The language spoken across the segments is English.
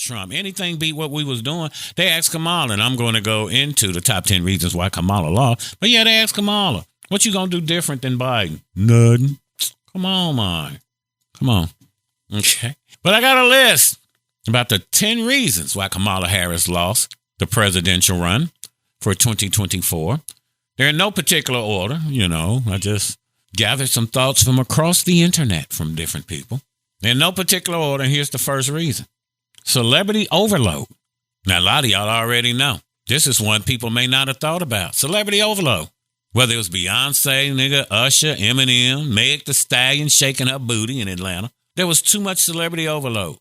Trump. Anything beat what we was doing. They asked Kamala, and I'm going to go into the top 10 reasons why Kamala lost. But yeah, they asked Kamala, what you going to do different than Biden? Nothing. Come on, man. Come on. Okay. But I got a list about the 10 reasons why Kamala Harris lost the presidential run for 2024. They're in no particular order, I just gathered some thoughts from across the internet from different people. In no particular order, here's the first reason. Celebrity overload. Now, a lot of y'all already know. This is one people may not have thought about. Celebrity overload. Whether it was Beyonce, Usher, Eminem, Meg Thee Stallion shaking her booty in Atlanta. There was too much celebrity overload.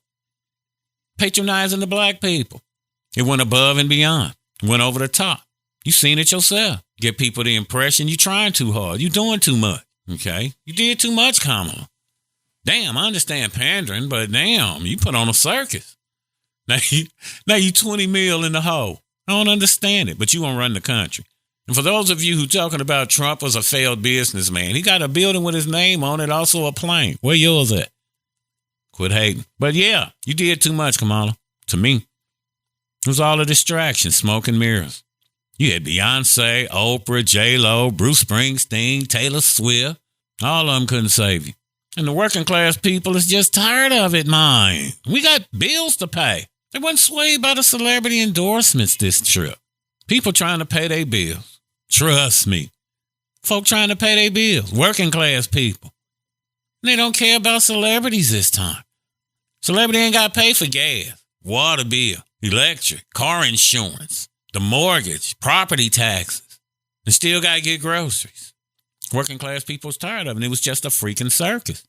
Patronizing the black people. It went above and beyond. It went over the top. You seen it yourself. Give people the impression you trying too hard. You doing too much. Okay? You did too much, Kamala. Damn, I understand pandering, but damn, you put on a circus. Now you 20 mil in the hole. I don't understand it, but you won't run the country. And for those of you who talking about Trump was a failed businessman, he got a building with his name on it, also a plane. Where yours at? Quit hating. But yeah, you did too much, Kamala. To me, it was all a distraction, smoke and mirrors. You had Beyonce, Oprah, J-Lo, Bruce Springsteen, Taylor Swift. All of them couldn't save you. And the working class people is just tired of it, man. We got bills to pay. They wasn't swayed by the celebrity endorsements this trip. People trying to pay their bills. Trust me. Folk trying to pay their bills. Working class people. And they don't care about celebrities this time. Celebrity ain't got to pay for gas, water bill, electric, car insurance, the mortgage, property taxes, and still got to get groceries. Working class people was tired of it. It was just a freaking circus.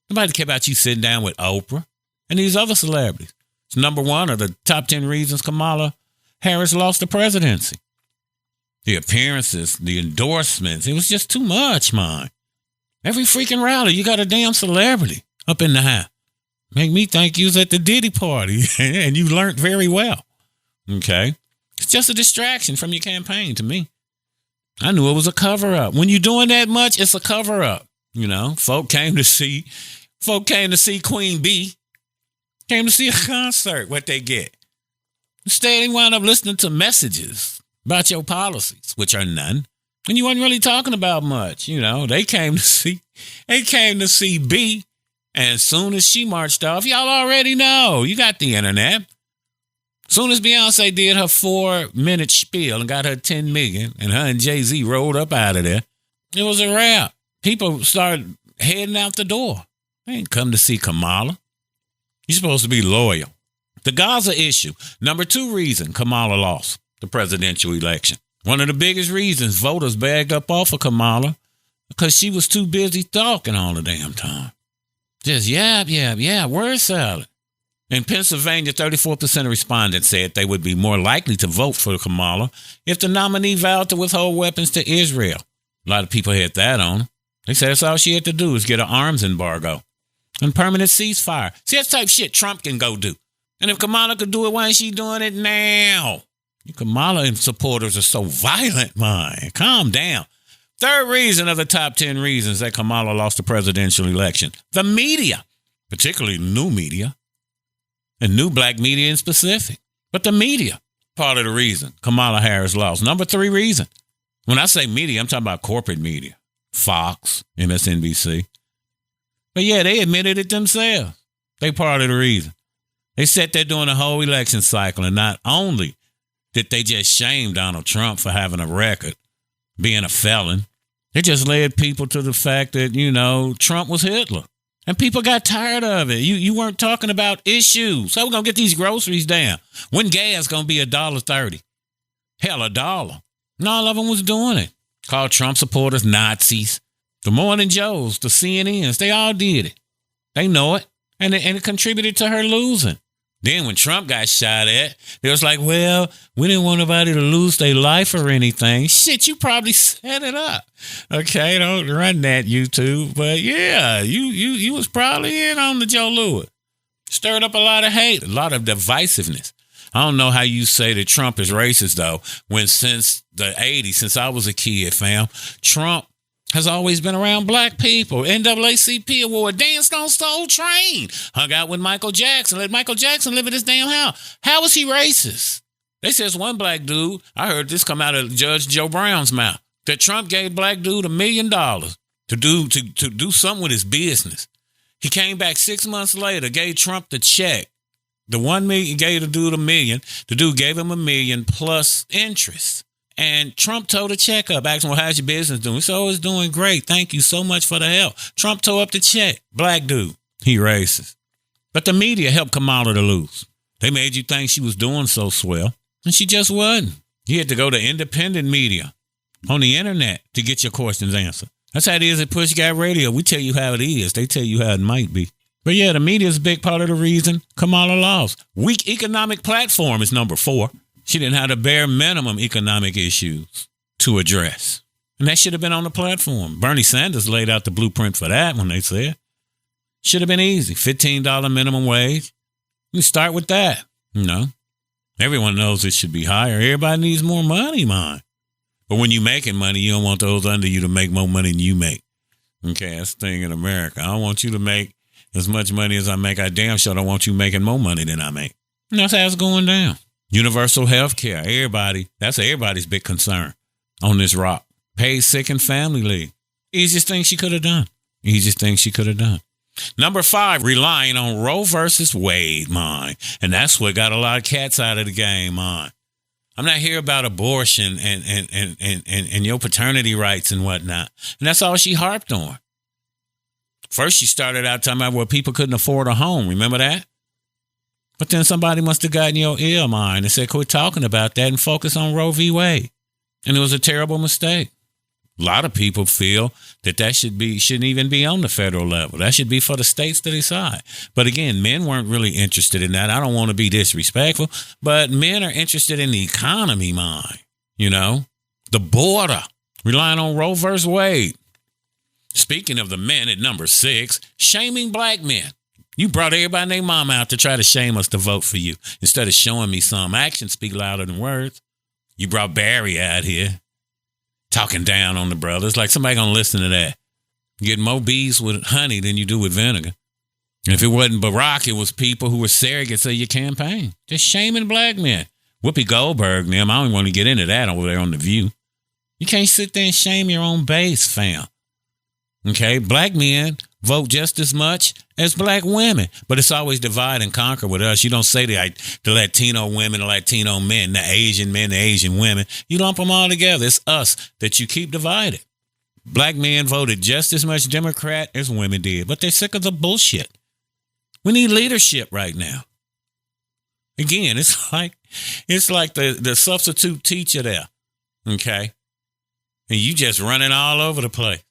Nobody cared about you sitting down with Oprah and these other celebrities. It's number one of the top 10 reasons Kamala Harris lost the presidency. The appearances, the endorsements, it was just too much, man. Every freaking rally, you got a damn celebrity up in the house. Make me think you was at the Diddy party and you learned very well. Okay? It's just a distraction from your campaign to me. I knew it was a cover-up. When you're doing that much, it's a cover-up. Folk came to see Queen Bee. Came to see a concert. What they get? Instead, they wound up listening to messages about your policies, which are none. And you wasn't really talking about much. They came to see B. And as soon as she marched off, y'all already know. You got the internet. As soon as Beyonce did her 4-minute spiel and got her 10 million and her and Jay-Z rolled up out of there, it was a wrap. People started heading out the door. They ain't come to see Kamala. You're supposed to be loyal. The Gaza issue. Number 2 reason Kamala lost the presidential election. One of the biggest reasons voters bagged up off of Kamala because she was too busy talking all the damn time. Just word salad. In Pennsylvania, 34% of respondents said they would be more likely to vote for Kamala if the nominee vowed to withhold weapons to Israel. A lot of people had that on her. They said that's all she had to do is get an arms embargo and permanent ceasefire. See, that's type shit Trump can go do. And if Kamala could do it, why ain't she doing it now? You Kamala supporters are so violent, man. Calm down. Third reason of the top 10 reasons that Kamala lost the presidential election. The media, particularly new media, and new black media in specific. But the media, part of the reason Kamala Harris lost. Number 3 reason. When I say media, I'm talking about corporate media. Fox, MSNBC. But yeah, they admitted it themselves. They part of the reason. They sat there during the whole election cycle, and not only did they just shame Donald Trump for having a record, being a felon, they just led people to the fact that, Trump was Hitler. And people got tired of it. You weren't talking about issues. How we going to get these groceries down? When gas going to be $1.30? Hell, $1. And all of them was doing it. Called Trump supporters Nazis. The Morning Joes, the CNNs, they all did it. They know it. And it contributed to her losing. Then when Trump got shot at, they was like, well, we didn't want nobody to lose their life or anything. Shit, you probably set it up. Okay, don't run that, YouTube. But yeah, you was probably in on the Joe Lewis. Stirred up a lot of hate, a lot of divisiveness. I don't know how you say that Trump is racist, though, when since the 80s, since I was a kid, fam, Trump has always been around black people. NAACP award, danced on Soul Train, hung out with Michael Jackson, let Michael Jackson live in his damn house. How was he racist? They says one black dude, I heard this come out of Judge Joe Brown's mouth, that Trump gave black dude $1 million to do something with his business. He came back 6 months later, gave Trump the check. The $1 million, gave the dude $1 million. The dude gave him $1 million plus interest. And Trump tore the check up, asked him, well, how's your business doing? He said, oh, it's doing great. Thank you so much for the help. Trump tore up the check. Black dude. He racist. But the media helped Kamala to lose. They made you think she was doing so swell, and she just wasn't. You had to go to independent media on the internet to get your questions answered. That's how it is at PushGapRadio. We tell you how it is. They tell you how it might be. But yeah, the media is a big part of the reason Kamala lost. Weak economic platform is number 4. She didn't have the bare minimum economic issues to address. And that should have been on the platform. Bernie Sanders laid out the blueprint for that when they said. Should have been easy. $15 minimum wage. You start with that. You know, everyone knows it should be higher. Everybody needs more money, man. But when you're making money, you don't want those under you to make more money than you make. Okay, that's the thing in America. I don't want you to make as much money as I make. I damn sure don't want you making more money than I make. And that's how it's going down. Universal health care. That's everybody's big concern on this rock. Paid sick and family leave. Easiest thing she could have done. Number 5, relying on Roe versus Wade, man. And that's what got a lot of cats out of the game, man. I'm not here about abortion and your paternity rights and whatnot. And that's all she harped on. First, she started out talking about where people couldn't afford a home. Remember that? But then somebody must have gotten your ear, man, and said, quit talking about that and focus on Roe v. Wade. And it was a terrible mistake. A lot of people feel that shouldn't even be on the federal level. That should be for the states to decide. But again, men weren't really interested in that. I don't want to be disrespectful, but men are interested in the economy, man. You know, the border, relying on Roe versus Wade. Speaking of the men at number 6, shaming black men. You brought everybody and their mama out to try to shame us to vote for you instead of showing me some. Actions speak louder than words. You brought Barry out here talking down on the brothers. Like somebody going to listen to that. You get more bees with honey than you do with vinegar. And if it wasn't Barack, it was people who were surrogates of your campaign. Just shaming black men. Whoopi Goldberg and them, I don't want to get into that over there on The View. You can't sit there and shame your own base, fam. Okay, black men vote just as much as black women, but it's always divide and conquer with us. You don't say the Latino women, the Latino men, the Asian women. You lump them all together. It's us that you keep divided. Black men voted just as much Democrat as women did, but they're sick of the bullshit. We need leadership right now. Again, it's like the substitute teacher there, okay? And you just running all over the place.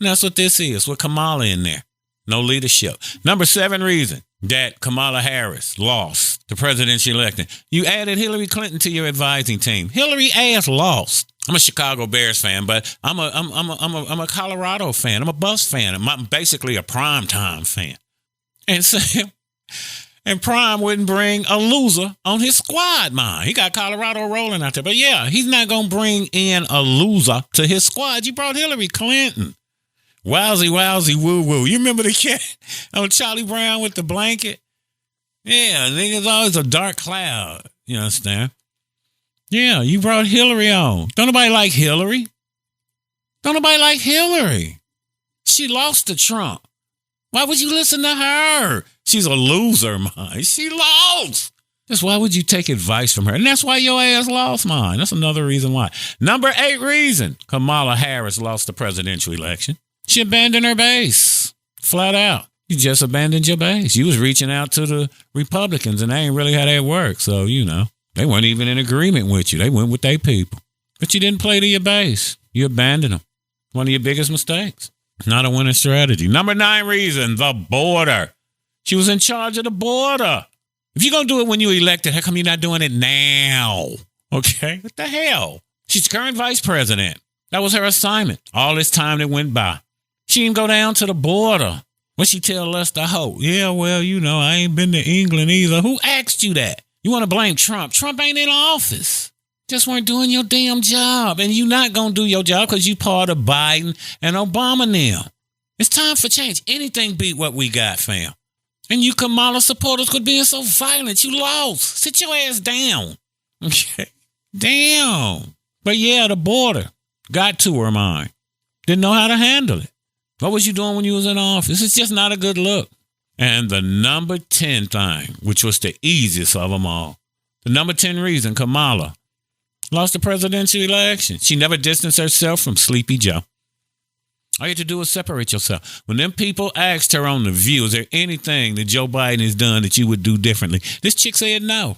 And that's what this is, with Kamala in there. No leadership. Number 7 reason that Kamala Harris lost the presidential election. You added Hillary Clinton to your advising team. Hillary ass lost. I'm a Chicago Bears fan, but I'm a Colorado fan. I'm a Buffs fan. I'm basically a primetime fan. And so, and Prime wouldn't bring a loser on his squad, man. He got Colorado rolling out there. But yeah, he's not going to bring in a loser to his squad. You brought Hillary Clinton. Wowsy, woo. You remember the cat on Charlie Brown with the blanket? Yeah, nigga's always a dark cloud. You understand? Yeah, you brought Hillary on. Don't nobody like Hillary. She lost to Trump. Why would you listen to her? She's a loser, man. She lost. That's why would you take advice from her? And that's why your ass lost, man. That's another reason why. Number 8 reason Kamala Harris lost the presidential election. She abandoned her base. Flat out. You just abandoned your base. You was reaching out to the Republicans, and they ain't really how that works. So, you know, they weren't even in agreement with you. They went with their people. But you didn't play to your base. You abandoned them. One of your biggest mistakes. Not a winning strategy. Number 9 reason, the border. She was in charge of the border. If you're going to do it when you elected, how come you're not doing it now? Okay? What the hell? She's the current vice president. That was her assignment. All this time that went by. She didn't go down to the border. What she tell us to hope? Yeah, well, you know, I ain't been to England either. Who asked you that? You want to blame Trump? Trump ain't in office. Just weren't doing your damn job. And you're not going to do your job because you part of Biden and Obama now. It's time for change. Anything beat what we got, fam. And you Kamala supporters could being so violent. You lost. Sit your ass down. Okay. Damn. But yeah, the border got to her mind. Didn't know how to handle it. What was you doing when you was in office? It's just not a good look. And the number 10 thing, which was the easiest of them all. The number 10 reason Kamala lost the presidential election. She never distanced herself from Sleepy Joe. All you had to do is separate yourself. When them people asked her on The View, is there anything that Joe Biden has done that you would do differently? This chick said no.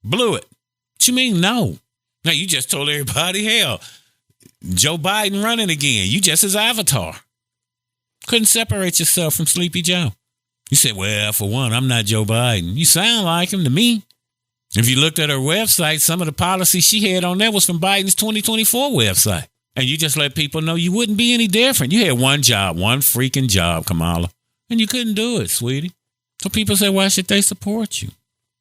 Blew it. What you mean no? Now, you just told everybody, hell, Joe Biden running again. You just his avatar. Couldn't separate yourself from Sleepy Joe. You said, well, for one, I'm not Joe Biden. You sound like him to me. If you looked at her website, some of the policies she had on there was from Biden's 2024 website. And you just let people know you wouldn't be any different. You had one job, one freaking job, Kamala. And you couldn't do it, sweetie. So people say, why should they support you?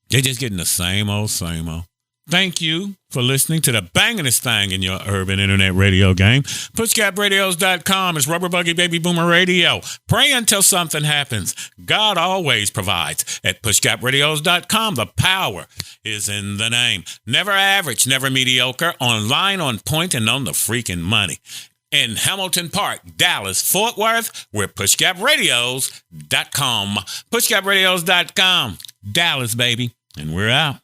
They're just getting the same old, same old. Thank you for listening to the bangingest thing in your urban internet radio game. PushGapRadios.com is Rubber Buggy Baby Boomer Radio. Pray until something happens. God always provides. At PushGapRadios.com, the power is in the name. Never average, never mediocre. Online, on point, and on the freaking money. In Hamilton Park, Dallas, Fort Worth, we're PushGapRadios.com. PushGapRadios.com. Dallas, baby. And we're out.